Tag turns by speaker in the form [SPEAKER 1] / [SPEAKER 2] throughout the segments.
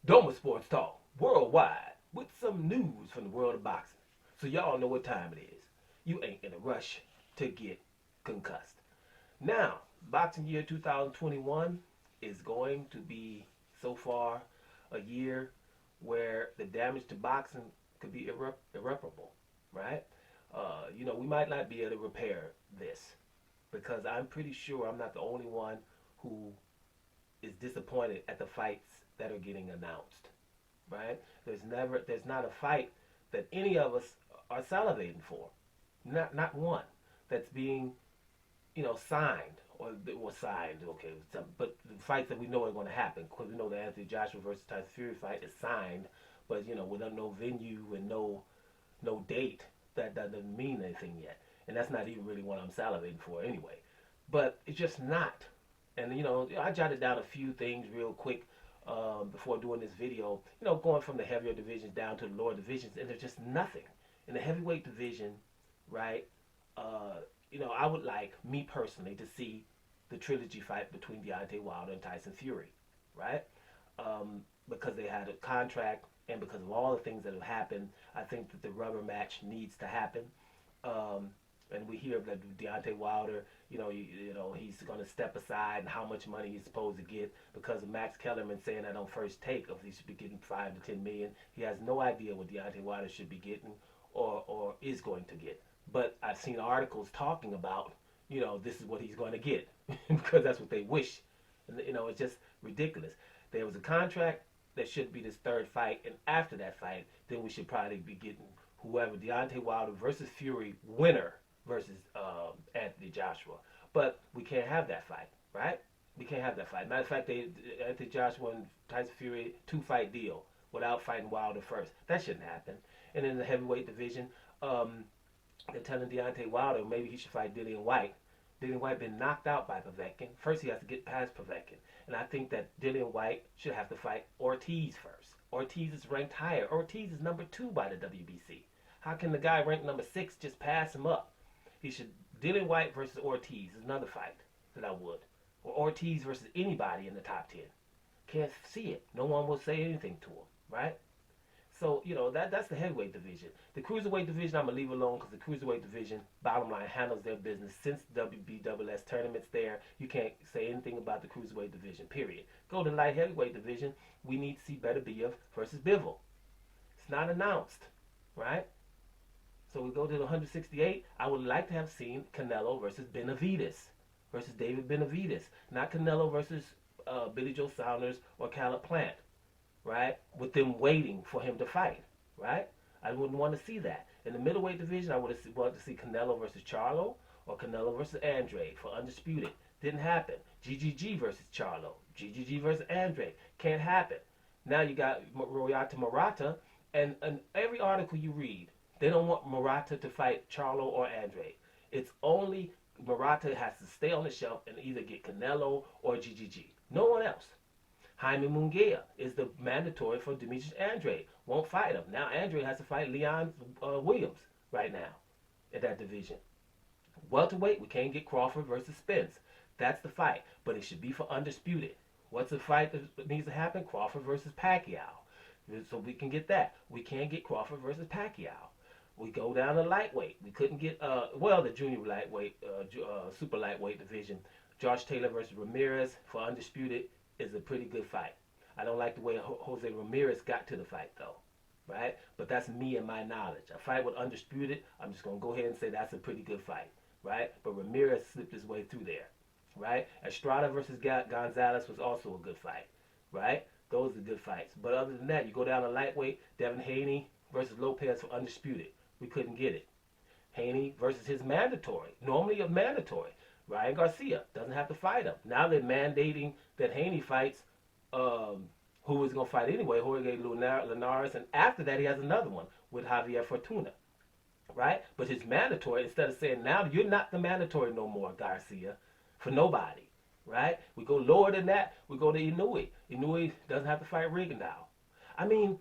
[SPEAKER 1] Doma Sports Talk, worldwide, with some news from the world of boxing. So y'all know what time it is. You ain't in a rush to get concussed. Now, boxing year 2021 is going to be, so far, a year where the damage to boxing could be irreparable, right? We might not be able to repair this because I'm pretty sure I'm not the only one who is disappointed at the fights that are getting announced, right? There's not a fight that any of us are salivating for, not one that's being, signed or signed, okay, but the fights that we know are going to happen, because we know the Anthony Joshua versus Tyson Fury fight is signed, but without no venue and no date, that doesn't mean anything yet, and that's not even really what I'm salivating for anyway. But it's just not. And I jotted down a few things real quick before doing this video. Going from the heavier divisions down to the lower divisions, and there's just nothing in the heavyweight division, right? I would like, me personally, to see the trilogy fight between Deontay Wilder and Tyson Fury, right? Because they had a contract, and because of all the things that have happened, I think that the rubber match needs to happen. And we hear that Deontay Wilder, he's going to step aside and how much money he's supposed to get because of Max Kellerman saying that on First Take of he should be getting 5 to 10 million. He has no idea what Deontay Wilder should be getting or is going to get. But I've seen articles talking about, this is what he's going to get because that's what they wish. And, it's just ridiculous. There was a contract that should be this third fight, and after that fight, then we should probably be getting whoever, Deontay Wilder versus Fury winner versus Anthony Joshua. But we can't have that fight, right? We can't have that fight. Matter of fact, Anthony Joshua and Tyson Fury, 2-fight deal without fighting Wilder first. That shouldn't happen. And in the heavyweight division, they're telling Deontay Wilder maybe he should fight Dillian White. Dillian White been knocked out by Povetkin. First, he has to get past Povetkin. And I think that Dillian White should have to fight Ortiz first. Ortiz is ranked higher. Ortiz is number 2 by the WBC. How can the guy ranked number 6 just pass him up? He should. Dillian White versus Ortiz is another fight that I would. Or Ortiz versus anybody in the top 10. Can't see it. No one will say anything to him, right? So, that's the heavyweight division. The cruiserweight division, I'm going to leave alone because the cruiserweight division, bottom line, handles their business. Since WBSS tournament's there, you can't say anything about the cruiserweight division, period. Go to the light heavyweight division, we need to see Beterbiev versus Bivol. It's not announced, right? So we go to the 168. I would like to have seen Canelo versus Benavidez, versus David Benavidez. Not Canelo versus Billy Joe Saunders or Caleb Plant, right? With them waiting for him to fight, right? I wouldn't want to see that. In the middleweight division, I would have wanted to see Canelo versus Charlo or Canelo versus Andre for undisputed. Didn't happen. GGG versus Charlo. GGG versus Andre. Can't happen. Now you got Royata Murata, and every article you read, they don't want Murata to fight Charlo or Andre. It's only Murata has to stay on the shelf and either get Canelo or GGG. No one else. Jaime Munguia is the mandatory for Demetrius Andre. Won't fight him. Now Andre has to fight Leon Williams right now in that division. Welterweight, we can't get Crawford versus Spence. That's the fight. But it should be for undisputed. What's the fight that needs to happen? Crawford versus Pacquiao. So we can get that. We can't get Crawford versus Pacquiao. We go down to lightweight. We couldn't get, the junior lightweight, super lightweight division. Josh Taylor versus Ramirez for undisputed is a pretty good fight. I don't like the way Jose Ramirez got to the fight, though, right? But that's me and my knowledge. A fight with undisputed, I'm just going to go ahead and say that's a pretty good fight, right? But Ramirez slipped his way through there, right? Estrada versus Gonzalez was also a good fight, right? Those are good fights. But other than that, you go down to lightweight, Devin Haney versus Lopez for undisputed. We couldn't get it. Haney versus his mandatory. Normally a mandatory. Ryan Garcia doesn't have to fight him. Now they're mandating that Haney fights who is going to fight anyway, Jorge Linares, and after that he has another one with Javier Fortuna, right? But his mandatory, instead of saying now you're not the mandatory no more, Garcia, for nobody, right? We go lower than that, we go to Inoue. Inoue doesn't have to fight Rigondeaux. I mean,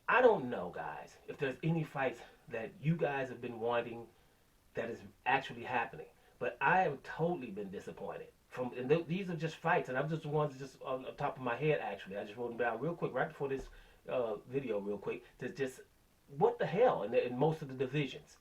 [SPEAKER 1] I don't know, guys, if there's any fights that you guys have been wanting that is actually happening. But I have totally been disappointed These are just fights, and I'm just the ones just on the top of my head. Actually, I just wrote them down real quick right before this video, real quick. To just what the hell in most of the divisions.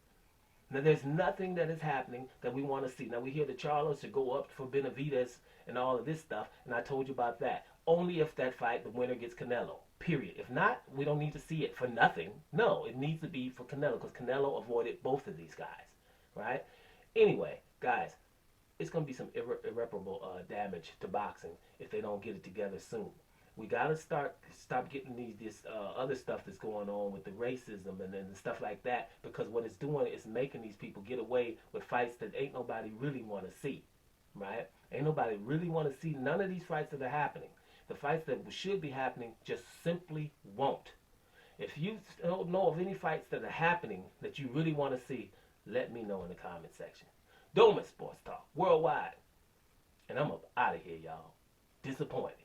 [SPEAKER 1] Now, there's nothing that is happening that we want to see. Now, we hear the Charlo should go up for Benavidez and all of this stuff, and I told you about that. Only if that fight, the winner gets Canelo, period. If not, we don't need to see it for nothing. No, it needs to be for Canelo, because Canelo avoided both of these guys, right? Anyway, guys, it's going to be some irreparable damage to boxing if they don't get it together soon. We got to stop getting this other stuff that's going on with the racism and stuff like that, because what it's doing is making these people get away with fights that ain't nobody really want to see, right? Ain't nobody really want to see none of these fights that are happening. The fights that should be happening just simply won't. If you don't know of any fights that are happening that you really want to see, let me know in the comment section. Doma Sports Talk Worldwide. And I'm up out of here, y'all. Disappointed.